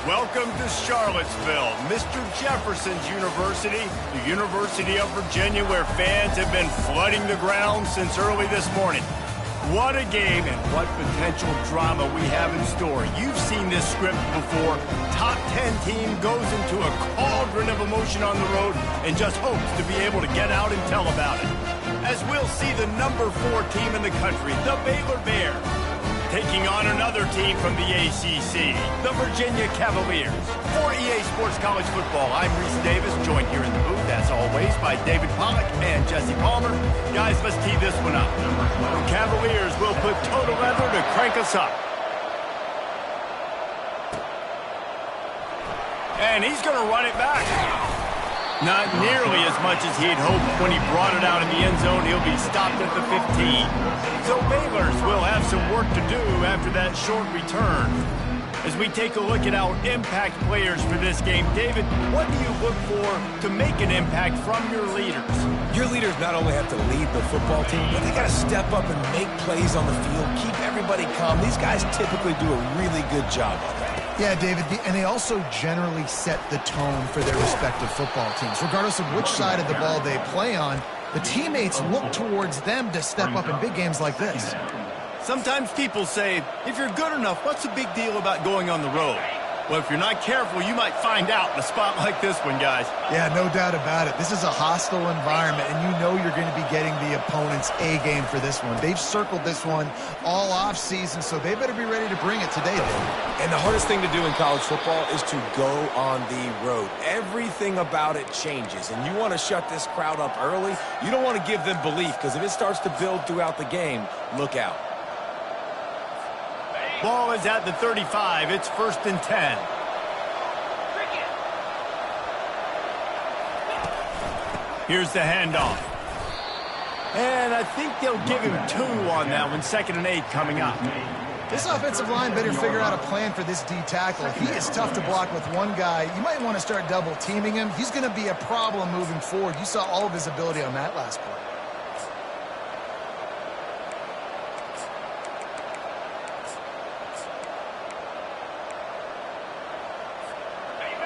Welcome to Charlottesville, Mr. Jefferson's University, the University of Virginia, where fans have been flooding the ground since early this morning. What a game and what potential drama we have in store. You've seen this script before. Top 10 team goes into a cauldron of emotion on the road and just hopes to be able to get out and tell about it. As we'll see the number 4 team in the country, the Baylor Bears, taking on another team from the ACC, the Virginia Cavaliers. For EA Sports College Football, I'm Reese Davis, joined here in the booth, as always, by David Pollack and Jesse Palmer. Guys, let's tee this one up. The Cavaliers will put total leather to crank us up. And he's going to run it back. Not nearly as much as he'd hoped when he brought it out in the end zone. He'll be stopped at the 15. So Baylor's will have some work to do after that short return. As we take a look at our impact players for this game, David, what do you look for to make an impact from your leaders? Your leaders not only have to lead the football team, but they got to step up and make plays on the field, keep everybody calm. These guys typically do a really good job of that. Yeah, David, and they also generally set the tone for their respective football teams. Regardless of which side of the ball they play on, the teammates look towards them to step up in big games like this. Sometimes people say, if you're good enough, what's the big deal about going on the road? Well, if you're not careful, you might find out in a spot like this one, guys. Yeah, no doubt about it. This is a hostile environment, and you know you're going to be getting the opponent's A game for this one. They've circled this one all offseason, so they better be ready to bring it today, David. And the hardest thing to do in college football is to go on the road. Everything about it changes, and you want to shut this crowd up early. You don't want to give them belief, because if it starts to build throughout the game, look out. Ball is at the 35. It's 1st and 10. Here's the handoff. And I think they'll give him 2 on that one. 2nd and 8 coming up. This offensive line better figure out a plan for this D tackle. He is tough to block with one guy. You might want to start double teaming him. He's going to be a problem moving forward. You saw all of his ability on that last play.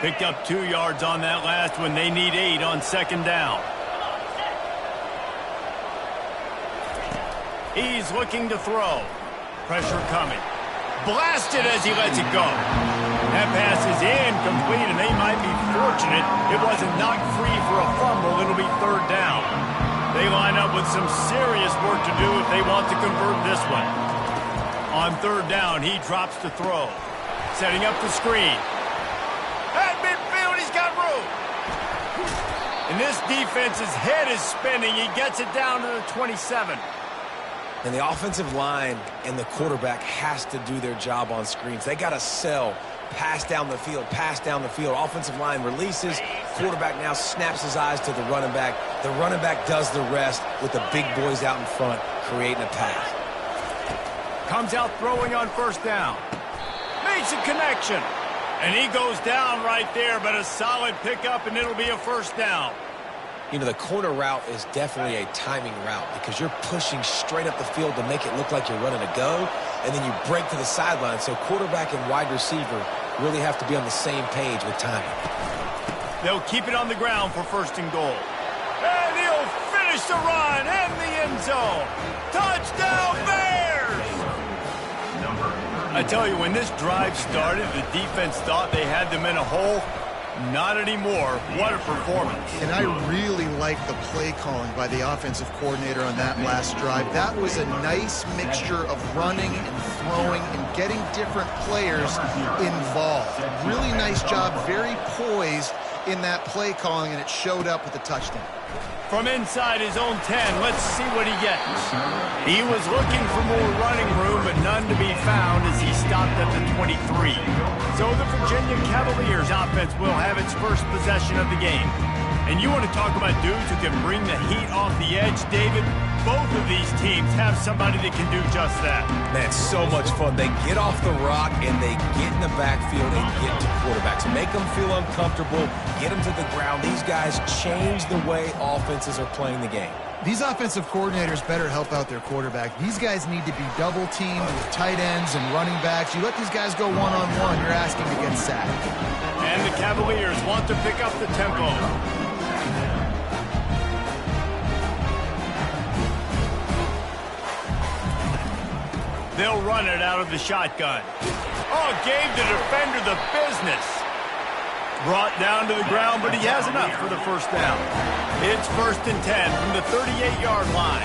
Picked up 2 yards on that last one. They need 8 on 2nd down. He's looking to throw. Pressure coming. Blasted as he lets it go. That pass is incomplete, and they might be fortunate it wasn't knocked free for a fumble. It'll be 3rd down. They line up with some serious work to do if they want to convert this one. On 3rd down, he drops to throw. Setting up the screen. At midfield, he's got room. And this defense's head is spinning. He gets it down to the 27. And the offensive line and the quarterback has to do their job on screens. They got to sell, pass down the field, pass down the field. Offensive line releases. Quarterback now snaps his eyes to the running back. The running back does the rest with the big boys out in front, creating a pass. Comes out throwing on 1st down. Makes a connection. And he goes down right there, but a solid pickup, and it'll be a 1st down. You know, the corner route is definitely a timing route because you're pushing straight up the field to make it look like you're running a go, and then you break to the sideline. So quarterback and wide receiver really have to be on the same page with timing. They'll keep it on the ground for 1st and goal. And he'll finish the run in the end zone. Touchdown, Bears! I tell you, when this drive started, the defense thought they had them in a hole. Not anymore. What a performance. And I really like the play calling by the offensive coordinator on that last drive. That was a nice mixture of running and throwing and getting different players involved. Really nice job, very poised in that play calling, and it showed up with a touchdown. From inside his own 10, let's see what he gets. He was looking for more running room, but none to be found as he stopped at the 23. So the Virginia Cavaliers offense will have its first possession of the game. And you want to talk about dudes who can bring the heat off the edge, David? both of these teams have somebody that can do just that. Man, so much fun. They get off the rock and they get in the backfield and get to quarterbacks. Make them feel uncomfortable, get them to the ground. These guys change the way offenses are playing the game. These offensive coordinators better help out their quarterback. These guys need to be double-teamed with tight ends and running backs. You let these guys go one-on-one, you're asking to get sacked. And the Cavaliers want to pick up the tempo. They'll run it out of the shotgun. Oh, gave the defender the business. Brought down to the ground, but he has enough for the first down. It's 1st and 10 from the 38-yard line.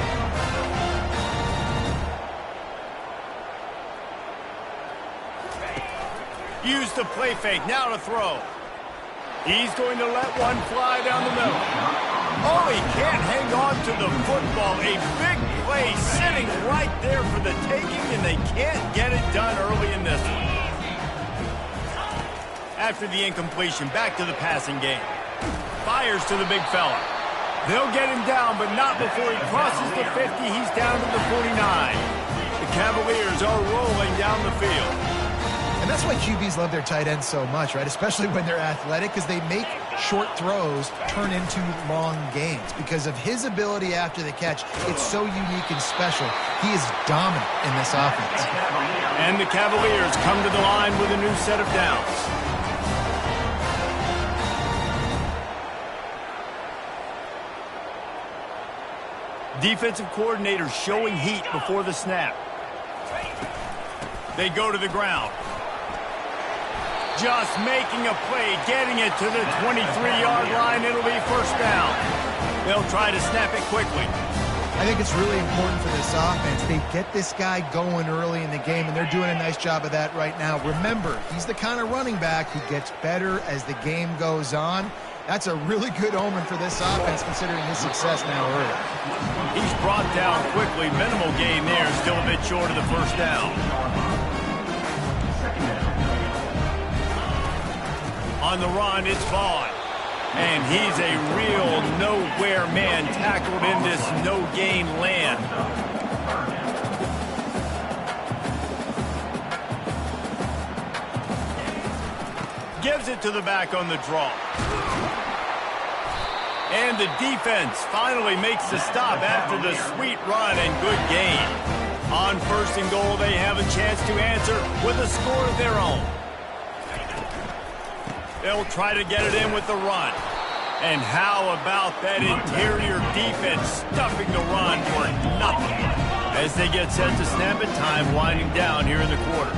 Use the play fake, now to throw. He's going to let one fly down the middle. Oh, he can't hang on to the football. A big play sitting right there for the taking, and they can't get it done early in this one. After the incompletion, back to the passing game. Fires to the big fella. They'll get him down, but not before he crosses the 50. He's down to the 49. The Cavaliers are rolling down the field. And that's why QBs love their tight ends so much, right? Especially when they're athletic, because they make short throws turn into long gains. Because of his ability after the catch, it's so unique and special. He is dominant in this offense. And the Cavaliers come to the line with a new set of downs. Defensive coordinator showing heat before the snap. They go to the ground. Just making a play, getting it to the 23-yard line. It'll be first down. They'll try to snap it quickly. I think it's really important for this offense. They get this guy going early in the game, and they're doing a nice job of that right now. Remember, he's the kind of running back who gets better as the game goes on. That's a really good omen for this offense, considering his success now early. He's brought down quickly. Minimal gain there, still a bit short of the first down. On the run, it's Vaughn. And he's a real nowhere man, tackled in this no-gain land. Gives it to the back on the draw. And the defense finally makes the stop after the sweet run and good gain. On 1st and goal, they have a chance to answer with a score of their own. They'll try to get it in with the run. And how about that interior defense stuffing the run for nothing? As they get set to snap it, time winding down here in the quarter.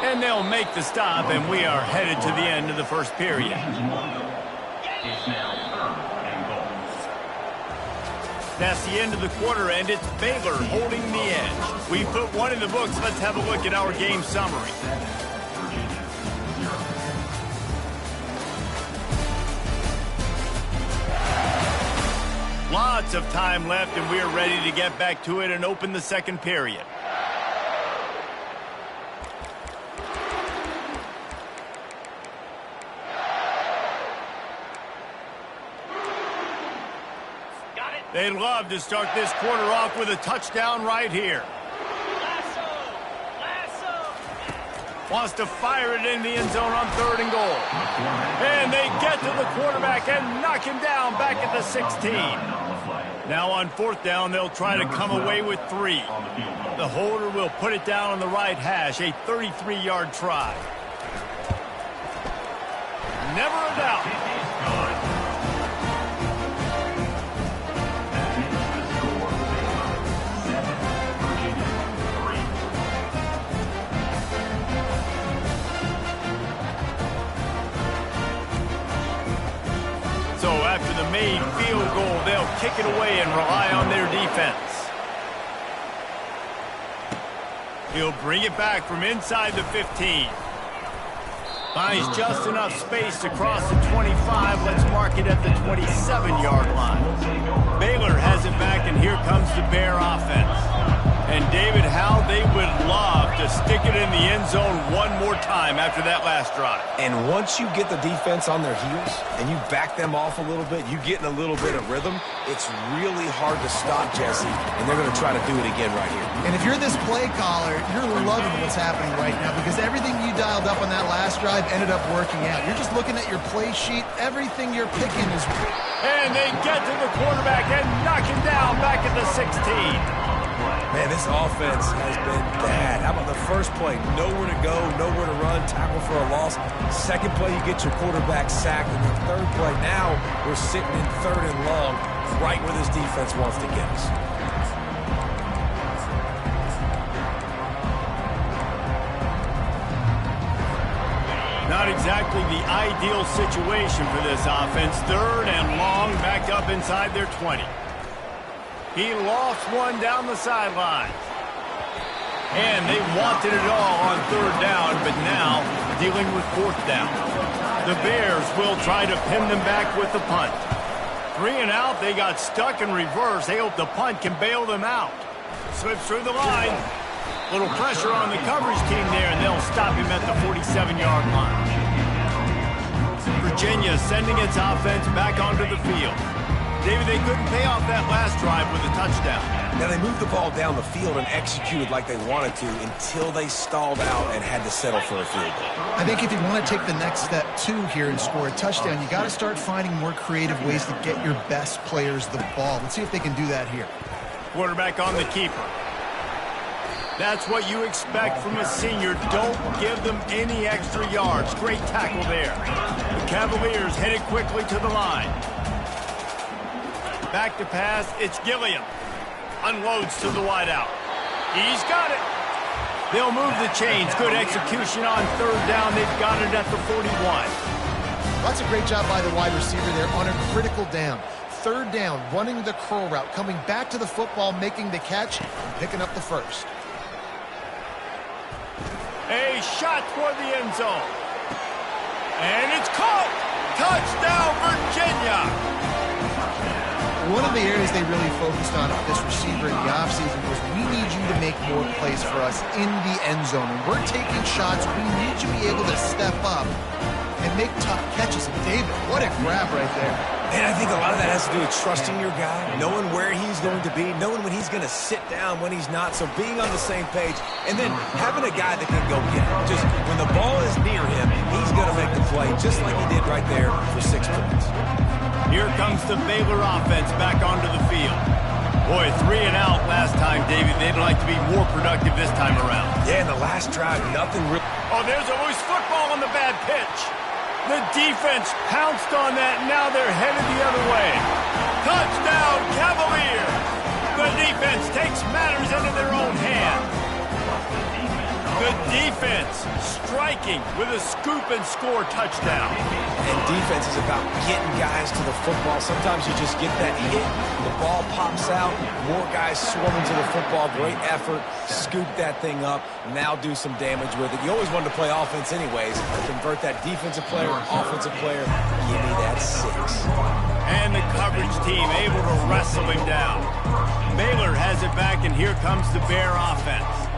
And they'll make the stop, and we are headed to the end of the first period. That's the end of the quarter, and it's Baylor holding the edge. We put one in the books. Let's have a look at our game summary. Lots of time left, and we are ready to get back to it and open the second period. They'd love to start this quarter off with a touchdown right here. Wants to fire it in the end zone on 3rd and goal. And they get to the quarterback and knock him down back at the 16. Now on 4th down, they'll try to come away with 3. The holder will put it down on the right hash, a 33-yard try. Never a doubt. So after the made field goal, they'll kick it away and rely on their defense. He'll bring it back from inside the 15. Finds just enough space to cross the 25. Let's mark it at the 27-yard line. Baylor has it back, and here comes the Bear offense. And David, how they would love to stick it in the the end zone one more time after that last drive. And once you get the defense on their heels and you back them off a little bit, you get in a little bit of rhythm, it's really hard to stop, Jesse, and they're going to try to do it again right here. And if you're this play caller, you're loving what's happening right now because everything you dialed up on that last drive ended up working out. You're just looking at your play sheet. Everything you're picking is... And they get to the quarterback and knock him down back at the 16. Man, this offense has been bad. How about the first play? Nowhere to go, nowhere to run, tackle for a loss. Second play, you get your quarterback sacked. And the third play, now we're sitting in third and long, right where this defense wants to get us. Not exactly the ideal situation for this offense. Third and long, backed up inside their 20. He lost one down the sideline. And they wanted it all on third down, but now dealing with fourth down. The Bears will try to pin them back with the punt. 3 and out, they got stuck in reverse. They hope the punt can bail them out. Slips through the line. Little pressure on the coverage team there, and they'll stop him at the 47-yard line. Virginia sending its offense back onto the field. David, they couldn't pay off that last drive with a touchdown. Now, they moved the ball down the field and executed like they wanted to until they stalled out and had to settle for a field goal. I think if you want to take the next step, too, here and score a touchdown, you got to start finding more creative ways to get your best players the ball. Let's see if they can do that here. Quarterback on the keeper. That's what you expect from a senior. Don't give them any extra yards. Great tackle there. The Cavaliers headed quickly to the line. Back to pass, it's Gilliam. Unloads to the wideout. He's got it. They'll move the chains. Good execution on third down. They've got it at the 41. That's a great job by the wide receiver there on a critical down. Third down, running the curl route, coming back to the football, making the catch, and picking up the first. A shot toward the end zone. And it's caught. Touchdown, Virginia. One of the areas they really focused on with this receiver in the offseason was we need you to make more plays for us in the end zone. When we're taking shots, we need you to be able to step up and make tough catches. And David, what a grab right there. And I think a lot of that has to do with trusting your guy, knowing where he's going to be, knowing when he's going to sit down, when he's not. So being on the same page, and then having a guy that can go get it. Just when the ball is near him, he's going to make the play, just like he did right there for 6 points. Here comes the Baylor offense back onto the field. Boy, 3 and out last time, David. They'd like to be more productive this time around. Yeah, in the last drive, nothing really... Oh, there's a loose football on the bad pitch. The defense pounced on that, and now they're headed the other way. Touchdown, Cavaliers! The defense takes matters into their own hands. The defense striking with a scoop and score touchdown. And defense is about getting guys to the football. Sometimes you just get that hit, the ball pops out, more guys swarming to the football. Great effort, scoop that thing up, now do some damage with it. You always wanted to play offense anyways. Convert that defensive player, offensive player, give me that 6. And the coverage team able to wrestle him down. Baylor has it back, and here comes the Bear offense.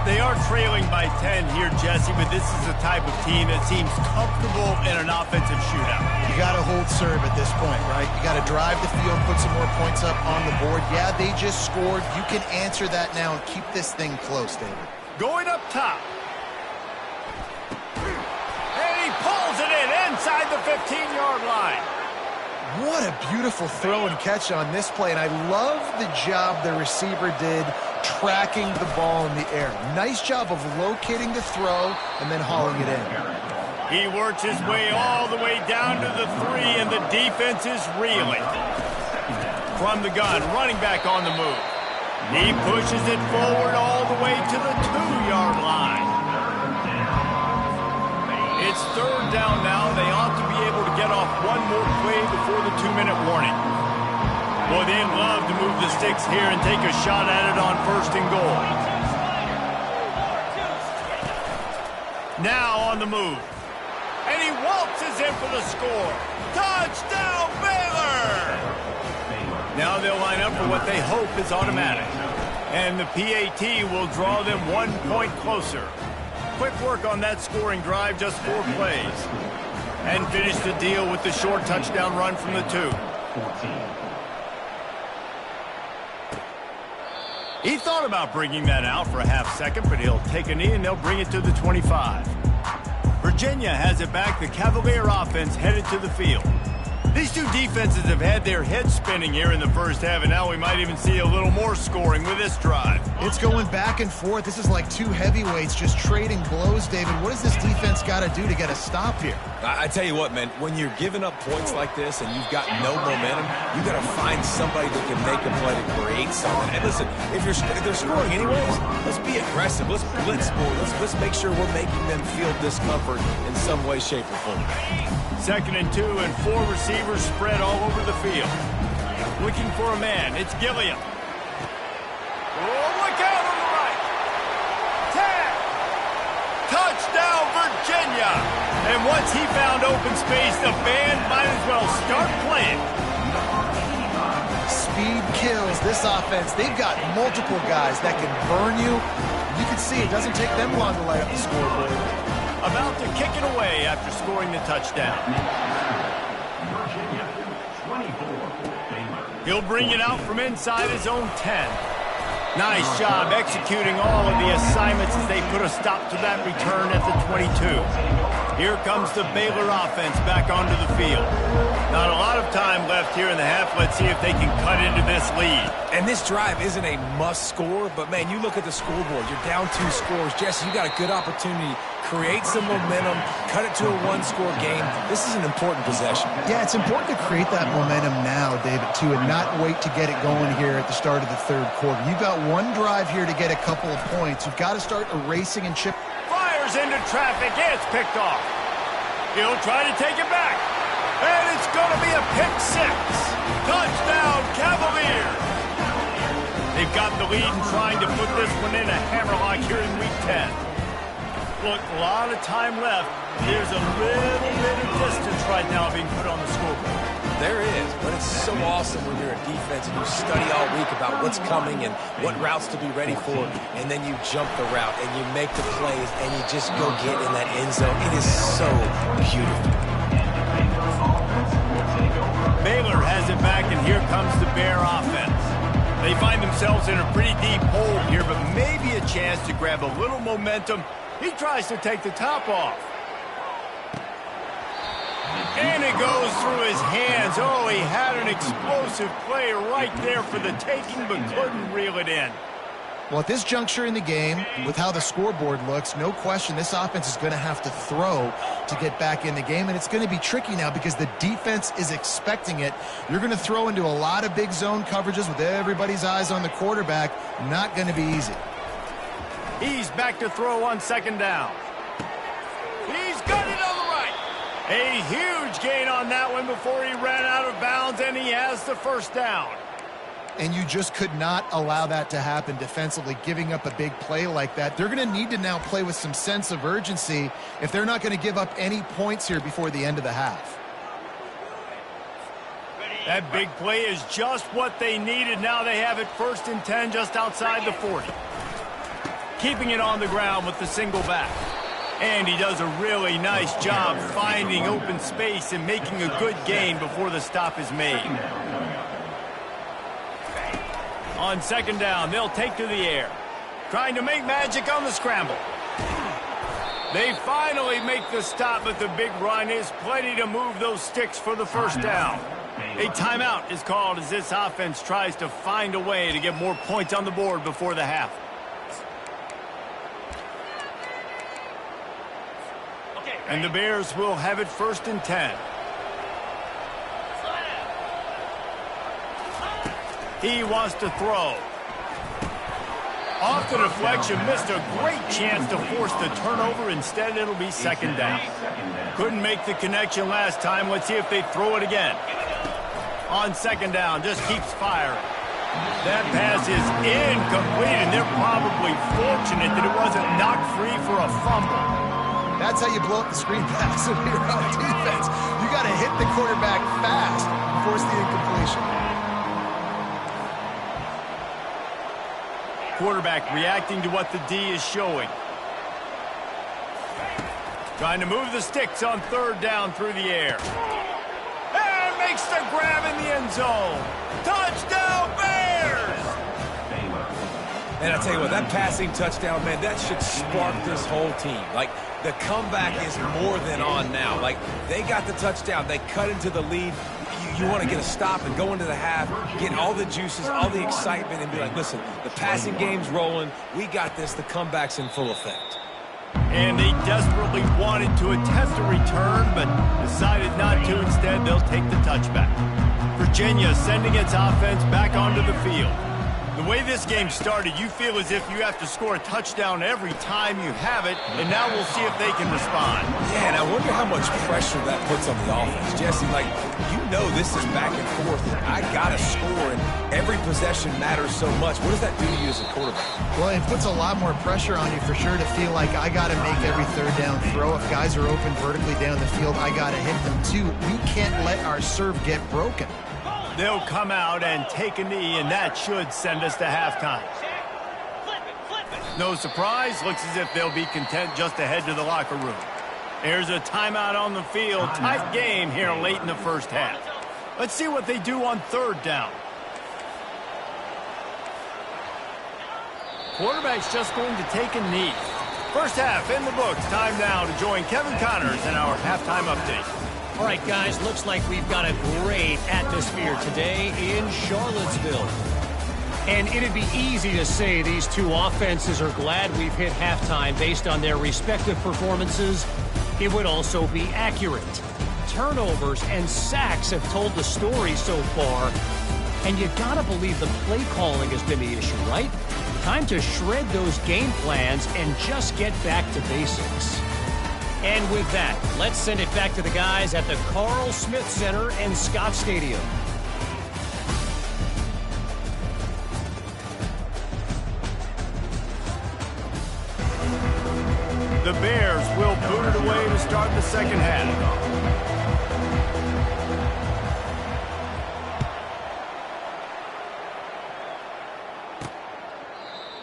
They are trailing by 10 here, Jesse, but this is the type of team that seems comfortable in an offensive shootout. You got to hold serve at this point, right? You got to drive the field, put some more points up on the board. Yeah, they just scored. You can answer that now and keep this thing close, David. Going up top. And he pulls it in inside the 15-yard line. What a beautiful throw and catch on this play, and I love the job the receiver did tracking the ball in the air. Nice job of locating the throw and then hauling it in. He works his way all the way down to the 3, and the defense is reeling. From the gun, running back on the move. He pushes it forward all the way to the 2-yard line. It's third down now. They ought to be able to get off one more play before the 2-minute warning. Boy, they'd love to move the sticks here and take a shot at it on 1st and goal. Now on the move. And he waltzes in for the score. Touchdown, Baylor! Now they'll line up for what they hope is automatic. And the PAT will draw them 1 point closer. Quick work on that scoring drive, just 4 plays. And finished the deal with the short touchdown run from the 2. He thought about bringing that out for a half second, but he'll take a knee and they'll bring it to the 25. Virginia has it back. The Cavalier offense headed to the field. These two defenses have had their heads spinning here in the first half, and now we might even see a little more scoring with this drive. It's going back and forth. This is like two heavyweights just trading blows, David. What does this defense got to do to get a stop here? I tell you what, man, when you're giving up points like this and you've got no momentum, you got to find somebody that can make a play to create something. And listen, if they're scoring anyways, let's be aggressive. Let's blitz more. Let's make sure we're making them feel discomfort in some way, shape, or form. 2nd and 2, and 4 receivers spread all over the field. Looking for a man. It's Gilliam. Oh, look out on the right. 10. Touchdown, Virginia. And once he found open space, the band might as well start playing. Speed kills this offense. They've got multiple guys that can burn you. You can see it doesn't take them long to light up the scoreboard. About to kick it away after scoring the touchdown. He'll bring it out from inside his own 10. Nice job executing all of the assignments as they put a stop to that return at the 22. Here comes the Baylor offense back onto the field. Not a lot of time left here in the half. Let's see if they can cut into this lead. And this drive isn't a must score, but man, you look at the scoreboard. You're down 2 scores. Jesse, you got a good opportunity. Create some momentum. Cut it to a 1-score game. This is an important possession. Yeah, it's important to create that momentum now, David, too, and not wait to get it going here at the start of the 3rd quarter. You've got one drive here to get a couple of points. You've got to start erasing and chip. Fires into traffic. It's picked off. He'll try to take it back. And it's going to be a pick 6. Touchdown, Cavaliers. They've got the lead and trying to put this one in a hammerlock here in Week 10. Look, a lot of time left. There's a little bit of distance right now being put on the scoreboard. There is, but it's so awesome when you're a defense and you study all week about what's coming and what routes to be ready for, and then you jump the route and you make the plays and you just go get in that end zone. It is so beautiful. Baylor has it back, and here comes the Bear offense. They find themselves in a pretty deep hole here, but maybe a chance to grab a little momentum. He tries to take the top off. And it goes through his hands. Oh, he had an explosive play right there for the taking, but couldn't reel it in. Well, at this juncture in the game, with how the scoreboard looks, no question this offense is going to have to throw to get back in the game, and it's going to be tricky now because the defense is expecting it. You're going to throw into a lot of big zone coverages with everybody's eyes on the quarterback. Not going to be easy. He's back to throw on 2nd down. He's got it on the right. A huge gain on that one before he ran out of bounds, and he has the 1st down. And you just could not allow that to happen defensively, giving up a big play like that. They're going to need to now play with some sense of urgency if they're not going to give up any points here before the end of the half. That big play is just what they needed. Now they have it 1st and 10 just outside the 40. Keeping it on the ground with the single back. And he does a really nice job finding open space and making a good gain before the stop is made. On 2nd down, they'll take to the air. Trying to make magic on the scramble. They finally make the stop, but the big run is plenty to move those sticks for the 1st down. A timeout is called as this offense tries to find a way to get more points on the board before the half. And the Bears will have it 1st and 10. He wants to throw. Off the deflection, missed a great chance to force the turnover. Instead, it'll be 2nd down. Couldn't make the connection last time. Let's see if they throw it again. On 2nd down, just keeps firing. That pass is incomplete, and they're probably fortunate that it wasn't knocked free for a fumble. That's how you blow up the screen pass when you're on defense. You got to hit the quarterback fast and force the incompletion. Quarterback reacting to what the D is showing. Trying to move the sticks on third down through the air. And makes the grab in the end zone. Touchdown, Bears! And I tell you what, that passing touchdown, man, that should spark this whole team. Like, the comeback is more than on now. Like, they got the touchdown. They cut into the lead. You want to get a stop and go into the half, get all the juices, all the excitement, and be like, listen, the passing game's rolling. We got this. The comeback's in full effect. And they desperately wanted to attempt a return, but decided not to. Instead, they'll take the touchback. Virginia sending its offense back onto the field. The way this game started, you feel as if you have to score a touchdown every time you have it, and now we'll see if they can respond. Yeah, and I wonder how much pressure that puts on the offense. Jesse, like, you know this is back and forth, and I got to score, and every possession matters so much. What does that do to you as a quarterback? Well, it puts a lot more pressure on you for sure to feel like I got to make every third down throw. If guys are open vertically down the field, I got to hit them too. We can't let our serve get broken. They'll come out and take a knee, and that should send us to halftime. No surprise, looks as if they'll be content just to head to the locker room. There's a timeout on the field. Tight game here late in the first half. Let's see what they do on third down. Quarterback's just going to take a knee. First half in the books. Time now to join Kevin Connors in our halftime update. All right, guys, looks like we've got a great atmosphere today in Charlottesville. And it'd be easy to say these two offenses are glad we've hit halftime based on their respective performances. It would also be accurate. Turnovers and sacks have told the story so far. And you gotta believe the play calling has been the issue, right? Time to shred those game plans and just get back to basics. And with that, let's send it back to the guys at the Carl Smith Center and Scott Stadium. The Bears will boot it away to start the second half.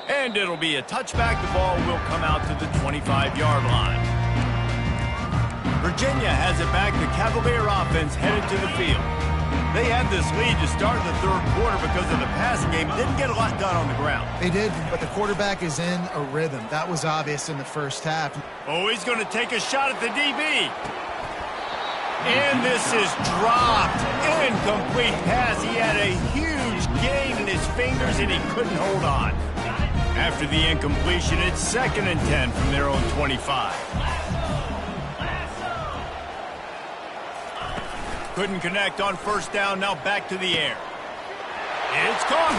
And it'll be a touchback. The ball will come out to the 25-yard line. Virginia has it back. The Cavalier offense headed to the field. They had this lead to start the third quarter because of the passing game. Didn't get a lot done on the ground. They did, but the quarterback is in a rhythm. That was obvious in the first half. Oh, he's going to take a shot at the DB. And this is dropped. Incomplete pass. He had a huge gain in his fingers, and he couldn't hold on. After the incompletion, it's 2nd and 10 from their own 25. Couldn't connect on first down. Now back to the air. It's caught.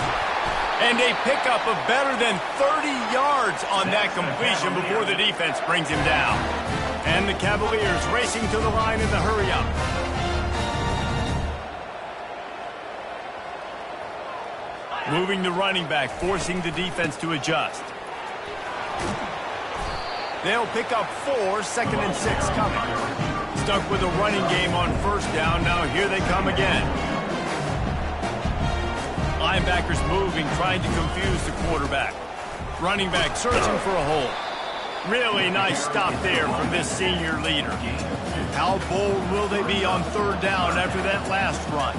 And a pickup of better than 30 yards on that completion before the defense brings him down. And the Cavaliers racing to the line in the hurry-up. Moving the running back, forcing the defense to adjust. They'll pick up 4, 2nd and 6 coming. Stuck with a running game on first down. Now here they come again. Linebackers moving, trying to confuse the quarterback. Running back searching for a hole. Really nice stop there from this senior leader. How bold will they be on third down after that last run?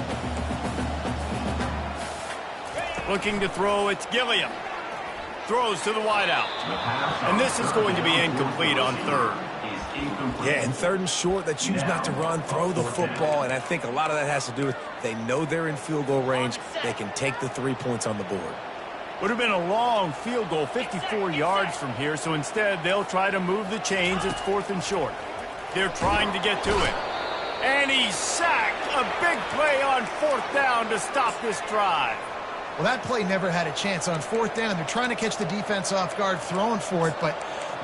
Looking to throw, it's Gilliam. Throws to the wideout. And this is going to be incomplete on third. Yeah, and 3rd and short, they choose not to run, throw the football, and I think a lot of that has to do with they know they're in field goal range. They can take the 3 points on the board. Would have been a long field goal, 54 yards from here, so instead they'll try to move the chains. It's 4th and short. They're trying to get to it. And he's sacked. A big play on 4th down to stop this drive. Well, that play never had a chance. On 4th down, they're trying to catch the defense off guard, throwing for it, but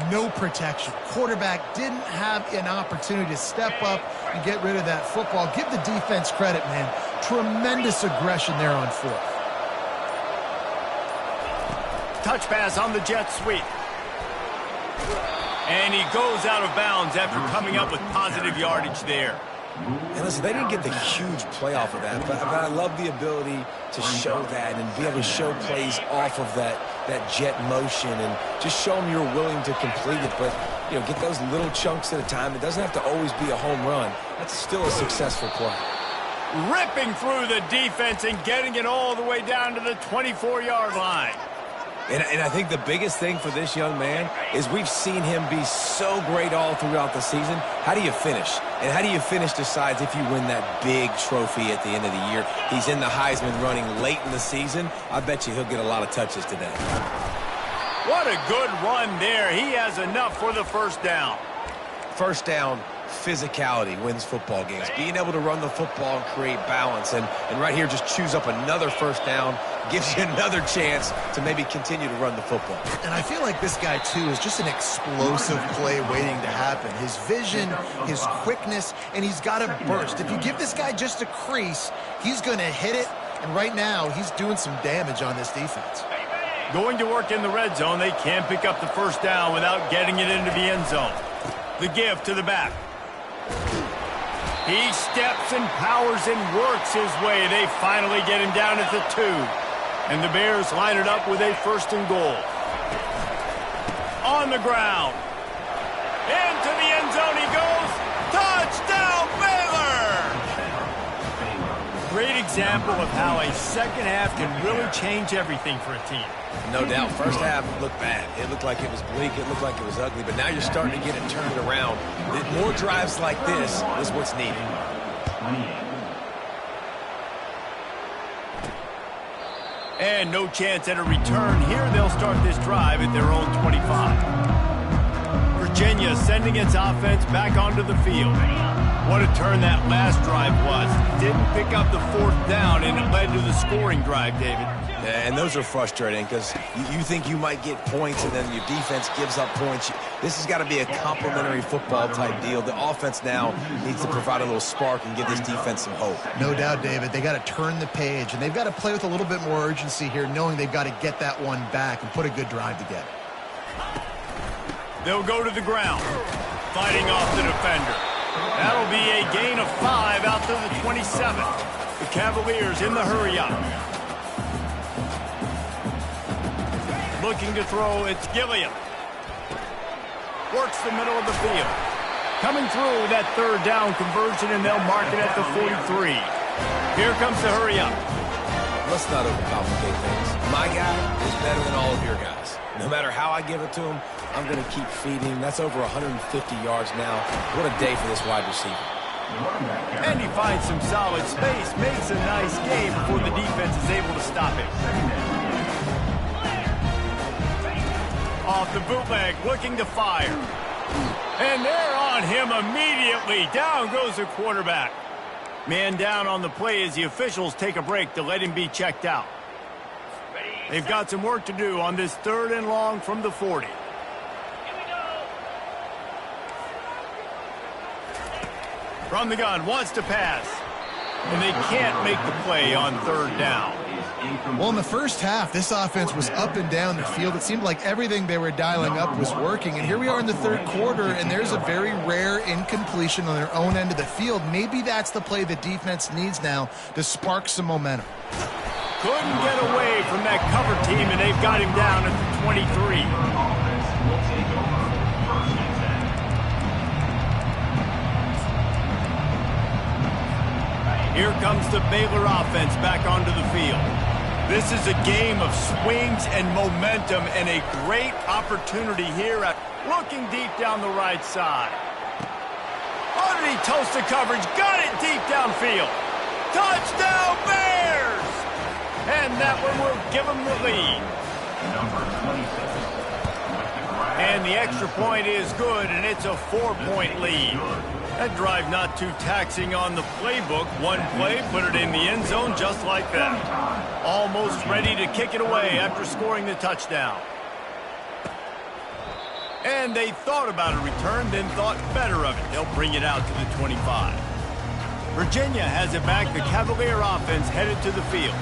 no protection. Quarterback didn't have an opportunity to step up and get rid of that football. Give the defense credit, man. Tremendous aggression there on 4th. Touch pass on the jet sweep. And he goes out of bounds after coming up with positive yardage there. And listen, they didn't get the huge play off of that, but I love the ability to show that and be able to show plays off of that. that jet motion and just show them you're willing to complete it. But, you know, get those little chunks at a time. It doesn't have to always be a home run. That's still a successful play. Ripping through the defense and getting it all the way down to the 24-yard line. And I think the biggest thing for this young man is we've seen him be so great all throughout the season. How do you finish? And how do you finish decides if you win that big trophy at the end of the year. He's in the Heisman running late in the season. I bet you he'll get a lot of touches today. What a good run there. He has enough for the first down. First down, physicality wins football games. Being able to run the football and create balance. And right here, just choose up another first down. Gives you another chance to maybe continue to run the football. And I feel like this guy, too, is just an explosive play waiting to happen. His vision, his quickness, and he's got a burst. If you give this guy just a crease, he's going to hit it. And right now, he's doing some damage on this defense. Going to work in the red zone. They can't pick up the first down without getting it into the end zone. The give to the back. He steps and powers and works his way. They finally get him down at the 2. And the Bears line it up with a first and goal. On the ground. Into the end zone he goes. Touchdown, Baylor! Great example of how a second half can really change everything for a team. No doubt. First half looked bad. It looked like it was bleak. It looked like it was ugly. But now you're starting to get it turned around. More drives like this is what's needed. And no chance at a return here. They'll start this drive at their own 25. Virginia sending its offense back onto the field. What a turn that last drive was. Didn't pick up the fourth down, and it led to the scoring drive, David. Yeah, and those are frustrating because you think you might get points and then your defense gives up points. This has got to be a complementary football type deal. The offense now needs to provide a little spark and give this defense some hope. No doubt, David. They got to turn the page, and they've got to play with a little bit more urgency here, knowing they've got to get that one back and put a good drive together. They'll go to the ground, fighting off the defender. That'll be a gain of 5 out to the 27. The Cavaliers in the hurry-up. Looking to throw, it's Gilliam. Works the middle of the field. Coming through that third down conversion, and they'll mark it at the 43. Here comes the hurry-up. Let's not overcomplicate things. My guy is better than all of your guys. No matter how I give it to him, I'm going to keep feeding. That's over 150 yards now. What a day for this wide receiver. And he finds some solid space, makes a nice game before the defense is able to stop him. Off the bootleg, looking to fire. And they're on him immediately. Down goes the quarterback. Man down on the play as the officials take a break to let him be checked out. They've got some work to do on this 3rd and long from the 40. From the gun, wants to pass. And they can't make the play on 3rd down. Well, in the first half, this offense was up and down the field. It seemed like everything they were dialing up was working. And here we are in the 3rd quarter, and there's a very rare incompletion on their own end of the field. Maybe that's the play the defense needs now to spark some momentum. Couldn't get away from that cover team, and they've got him down at the 23. Here comes the Baylor offense back onto the field. This is a game of swings and momentum, and a great opportunity here at looking deep down the right side. Oh, did he toast the coverage? Got it deep downfield. Touchdown, Bears! And that one will give them the lead. And the extra point is good, and it's a 4-point lead. That drive not too taxing on the playbook. One play, put it in the end zone just like that. Almost ready to kick it away after scoring the touchdown. And they thought about a return, then thought better of it. They'll bring it out to the 25. Virginia has it back. The Cavalier offense headed to the field.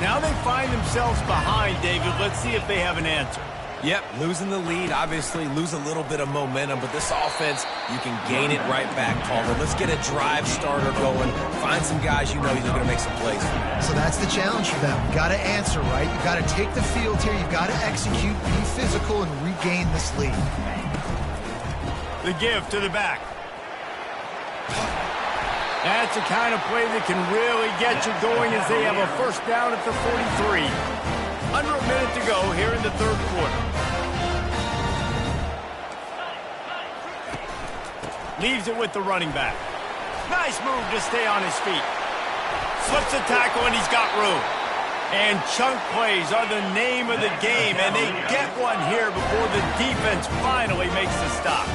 Now they find themselves behind, David. Let's see if they have an answer. Yep, losing the lead, obviously lose a little bit of momentum, but this offense, you can gain it right back, Palmer. Let's get a drive starter going. Find some guys you know you're going to make some plays for. So that's the challenge for them. You got to answer, right? You got to take the field here. You got to execute, be physical, and regain this lead. The give to the back. That's the kind of play that can really get you going as they have a first down at the 43. Under a minute to go here in the third quarter. Leaves it with the running back. Nice move to stay on his feet. Slips a tackle and he's got room. And chunk plays are the name of the game, and they get one here before the defense finally makes the stop.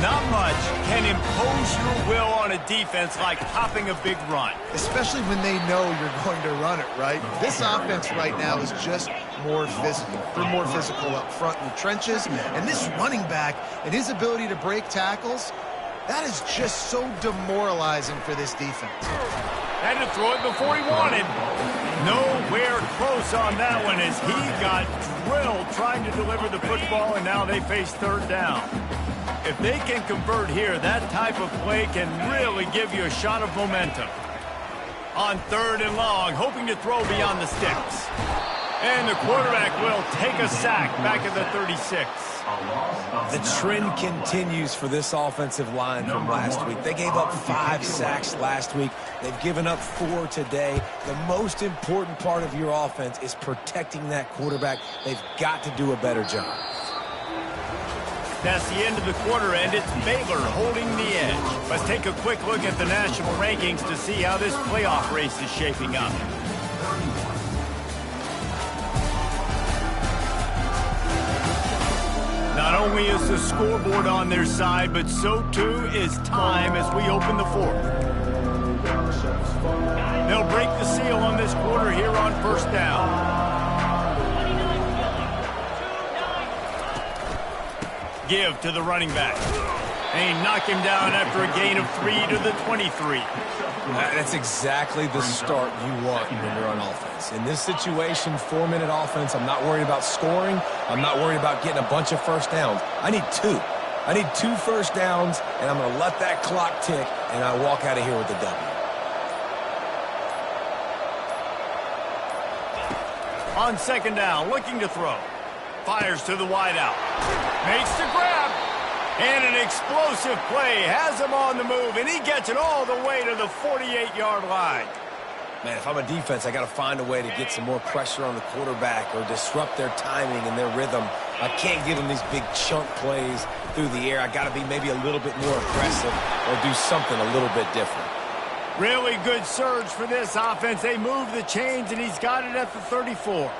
Not much can impose your will on a defense like popping a big run. Especially when they know you're going to run it, right? This offense right now is just more physical. They're more physical up front in the trenches. And this running back and his ability to break tackles, that is just so demoralizing for this defense. Had to throw it before he wanted. Nowhere close on that one as he got drilled trying to deliver the football, and now they face third down. If they can convert here, that type of play can really give you a shot of momentum. On third and long, hoping to throw beyond the sticks. And the quarterback will take a sack back at the 36. The trend continues for this offensive line from last week. They gave up 5 sacks last week. They've given up 4 today. The most important part of your offense is protecting that quarterback. They've got to do a better job. That's the end of the quarter, and it's Baylor holding the edge. Let's take a quick look at the national rankings to see how this playoff race is shaping up. Not only is the scoreboard on their side, but so too is time as we open the fourth. They'll break the seal on this quarter here on first down. Give to the running back. They knock him down after a gain of 3 to the 23. That's exactly the start you want when you're on offense. In this situation, 4-minute offense, I'm not worried about scoring. I'm not worried about getting a bunch of first downs. I need 2. I need 2 first downs, and I'm going to let that clock tick, and I walk out of here with the W. On second down, looking to throw. Fires to the wideout. Makes the grab. And an explosive play has him on the move, and he gets it all the way to the 48-yard line. Man, if I'm a defense, I got to find a way to get some more pressure on the quarterback or disrupt their timing and their rhythm. I can't give them these big chunk plays through the air. I got to be maybe a little bit more aggressive or do something a little bit different. Really good surge for this offense. They move the chains, and he's got it at the 34.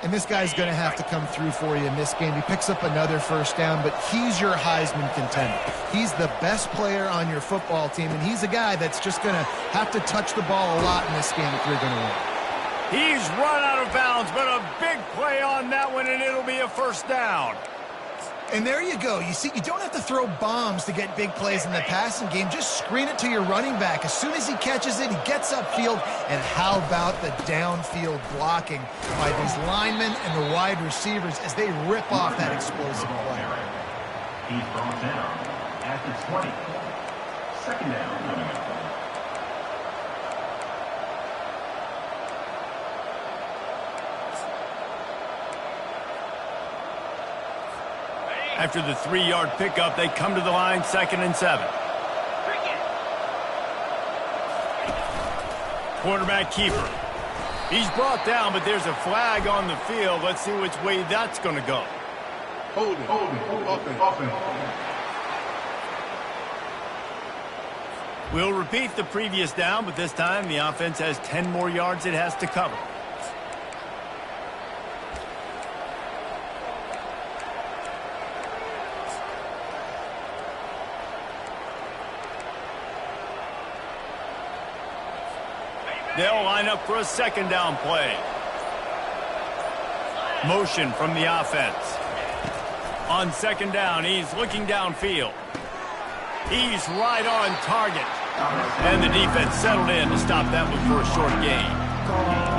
And this guy's going to have to come through for you in this game. He picks up another first down, but he's your Heisman contender. He's the best player on your football team, and he's a guy that's just going to have to touch the ball a lot in this game if you're going to win. He's run out of bounds, but a big play on that one, and it'll be a first down. And there you go. You see, you don't have to throw bombs to get big plays in the passing game. Just screen it to your running back. As soon as he catches it, he gets upfield. And how about the downfield blocking by these linemen and the wide receivers as they rip off that explosive play. He's brought down at the 20. Second down. After the 3-yard pickup, they come to the line, 2nd and 7. Quarterback keeper. He's brought down, but there's a flag on the field. Let's see which way that's going to go. Holding. We'll repeat the previous down, but this time the offense has 10 more yards it has to cover. They'll line up for a second down play. Motion from the offense. On second down, he's looking downfield. He's right on target. And the defense settled in to stop that one for a short gain.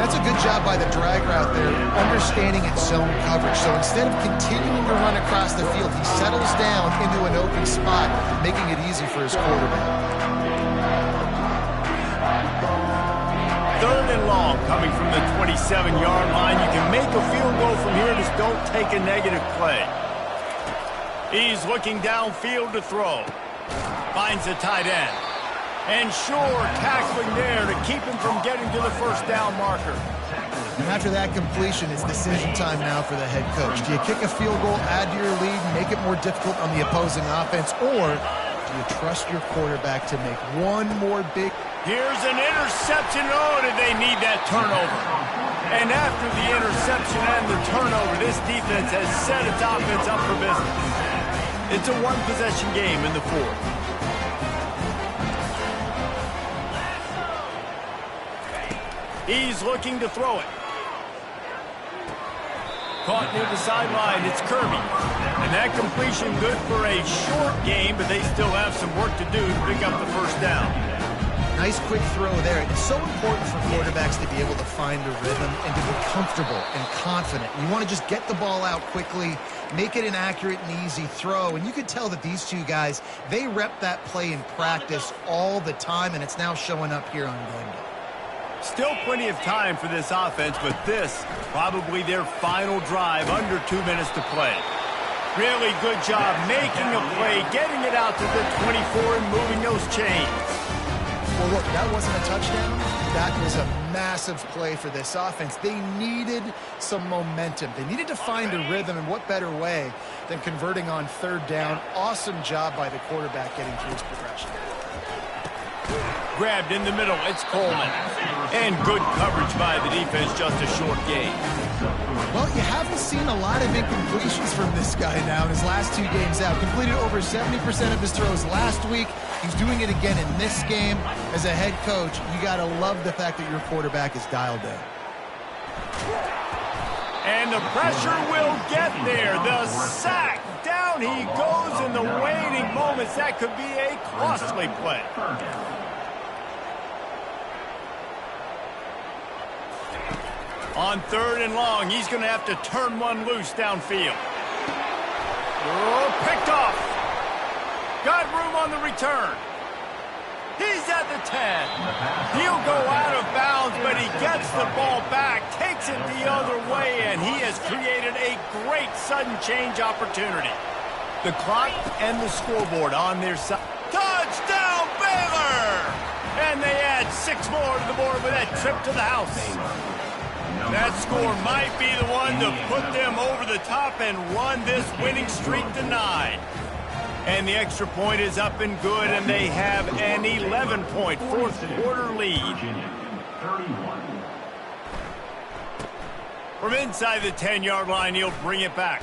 That's a good job by the drag route there, understanding its zone coverage. So instead of continuing to run across the field, he settles down into an open spot, making it easy for his quarterback. 3rd and long coming from the 27-yard line. You can make a field goal from here, just don't take a negative play. He's looking downfield to throw. Finds the tight end. And Shore tackling there to keep him from getting to the first down marker. And after that completion, it's decision time now for the head coach. Do you kick a field goal, add to your lead, and make it more difficult on the opposing offense, or do you trust your quarterback to make one more big... Here's an interception. Oh, did they need that turnover? And after the interception and the turnover, this defense has set its offense up for business. It's a one-possession game in the 4th. He's looking to throw it. Caught near the sideline. It's Kirby. And that completion good for a short game, but they still have some work to do to pick up the first down. Nice quick throw there. It's so important for quarterbacks to be able to find a rhythm and to be comfortable and confident. You want to just get the ball out quickly, make it an accurate and easy throw. And you could tell that these two guys, they rep that play in practice all the time, and it's now showing up here on game day. Still plenty of time for this offense, but this probably their final drive, under 2 minutes to play. Really good job making a play, getting it out to the 24 and moving those chains. Well, look, that wasn't a touchdown. That was a massive play for this offense. They needed some momentum. They needed to find a rhythm, and what better way than converting on 3rd down. Awesome job by the quarterback getting through his progression. Grabbed in the middle, it's Coleman. And good coverage by the defense, just a short gain. Well, you haven't seen a lot of incompletions from this guy now in his last 2 games out. Completed over 70% of his throws last week. He's doing it again in this game. As a head coach, you got to love the fact that your quarterback is dialed in. And the pressure will get there. The sack. Down he goes in the waning moments. That could be a costly play. On 3rd and long, he's going to have to turn one loose downfield. Oh, picked off. Got room on the return. He's at the 10. He'll go out of bounds, but he gets the ball back, takes it the other way, and he has created a great sudden change opportunity. The clock and the scoreboard on their side. Touchdown, Baylor! And they add 6 more to the board with that trip to the house. That score might be the one to put them over the top and run this winning streak to 9. And the extra point is up and good, and they have an 11-point 4th quarter lead. From inside the 10-yard line, he'll bring it back.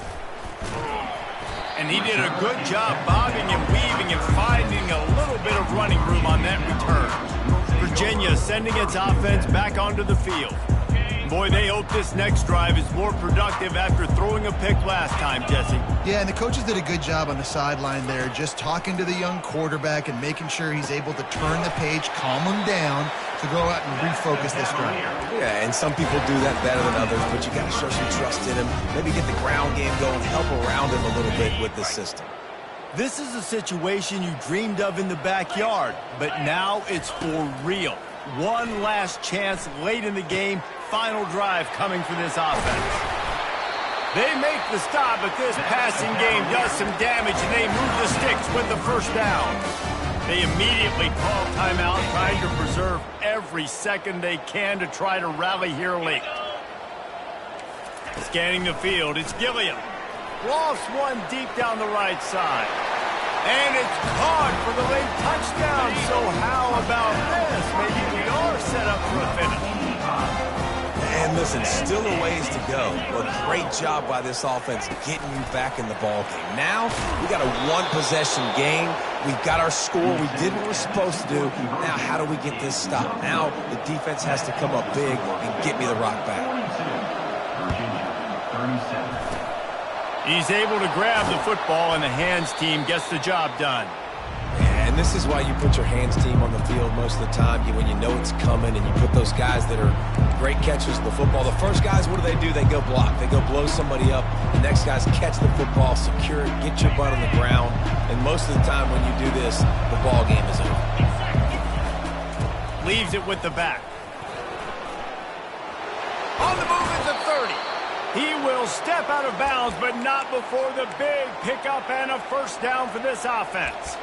And he did a good job bobbing and weaving and finding a little bit of running room on that return. Virginia sending its offense back onto the field. Boy, they hope this next drive is more productive after throwing a pick last time, Jesse. Yeah, and the coaches did a good job on the sideline there, just talking to the young quarterback and making sure he's able to turn the page, calm him down, to go out and refocus this drive. Yeah, and some people do that better than others, but you got to show some trust in him. Maybe get the ground game going, help around him a little bit with the system. This is a situation you dreamed of in the backyard, but now it's for real. One last chance late in the game. Final drive coming for this offense. They make the stop, but this passing game does some damage, and they move the sticks with the first down. They immediately call timeout, trying to preserve every second they can to try to rally here late. Scanning the field, it's Gilliam. Lost one deep down the right side. And it's caught for the late touchdown. So how about this? Maybe we are set up for a finish. And listen, still a ways to go. But great job by this offense getting you back in the ball game. Now, we got a one-possession game. We've got our score. We did what we're supposed to do. Now, how do we get this stop? Now, the defense has to come up big and get me the rock back. He's able to grab the football, and the hands team gets the job done. And this is why you put your hands team on the field most of the time. When you know it's coming, and you put those guys that are great catches of the football. The first guys, what do? They go block. They go blow somebody up. The next guys catch the football, secure it, get your butt on the ground. And most of the time when you do this, the ball game is over. Leaves it with the back. On the move at the 30. He will step out of bounds, but not before the big pickup and a first down for this offense.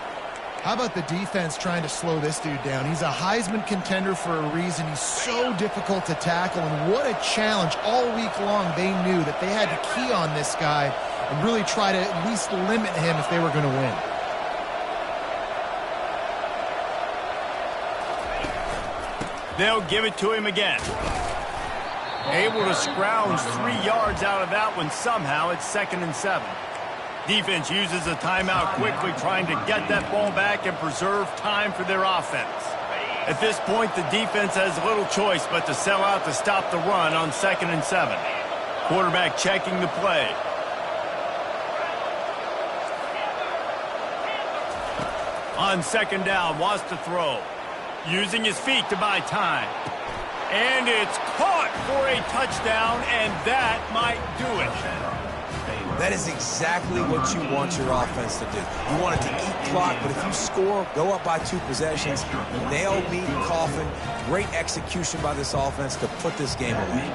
How about the defense trying to slow this dude down? He's a Heisman contender for a reason. He's so difficult to tackle, and what a challenge. All week long, they knew that they had to key on this guy and really try to at least limit him if they were going to win. They'll give it to him again. Able to scrounge 3 yards out of that one somehow. It's 2nd and 7. Defense uses a timeout quickly, trying to get that ball back and preserve time for their offense. At this point, the defense has little choice but to sell out to stop the run on 2nd and 7. Quarterback checking the play. On 2nd down, wants to throw. Using his feet to buy time. And it's caught for a touchdown, and that might do it. That is exactly what you want your offense to do. You want it to eat clock, but if you score, go up by 2 possessions, nail meat coffin, great execution by this offense to put this game away.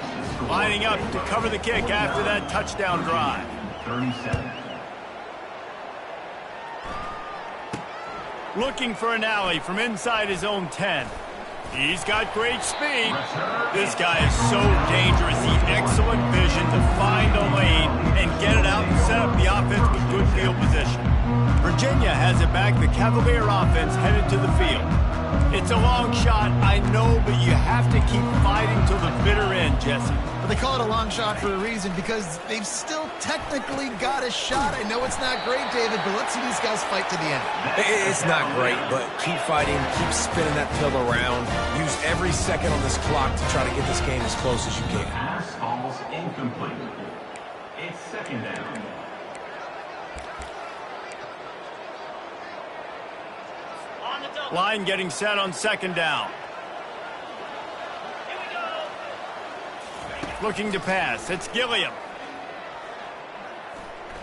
Lining up to cover the kick after that touchdown drive. 37. Looking for an alley from inside his own 10. He's got great speed. This guy is so dangerous. He's excellent vision to find a lane and get it out and set up the offense with good field position. Virginia has it back. The Cavalier offense headed to the field. It's a long shot, I know, but you have to keep fighting till the bitter end, Jesse. But they call it a long shot for a reason, because they've still technically got a shot. I know it's not great, David, but let's see these guys fight to the end. It's not great, but keep fighting, keep spinning that pill around. Use every second on this clock to try to get this game as close as you can. Pass falls incomplete. It's 2nd down. Line getting set on 2nd down. Looking to pass. It's Gilliam.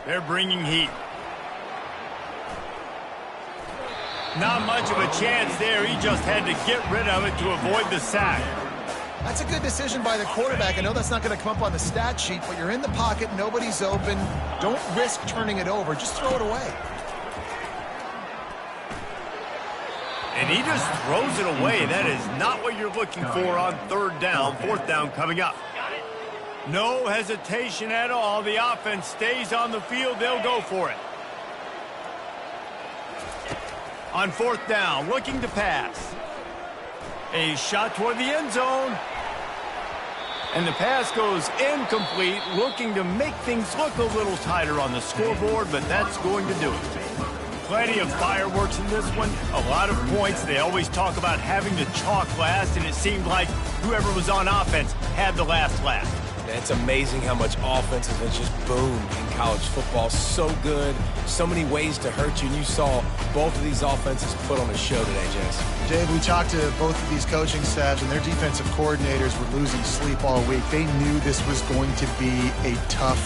They're bringing heat. Not much of a chance there. He just had to get rid of it to avoid the sack. That's a good decision by the quarterback. I know that's not going to come up on the stat sheet, but you're in the pocket, nobody's open. Don't risk turning it over. Just throw it away. And he just throws it away. That is not what you're looking for on 3rd down. 4th down coming up. No hesitation at all. The offense stays on the field. They'll go for it. On 4th down, looking to pass. A shot toward the end zone. And the pass goes incomplete, looking to make things look a little tighter on the scoreboard, but that's going to do it. Plenty of fireworks in this one, a lot of points. They always talk about having the chalk last, and it seemed like whoever was on offense had the last laugh. It's amazing how much offense has just boomed in college football. So good, so many ways to hurt you, and you saw both of these offenses put on a show today, Jess. Dave, we talked to both of these coaching staffs, and their defensive coordinators were losing sleep all week. They knew this was going to be a tough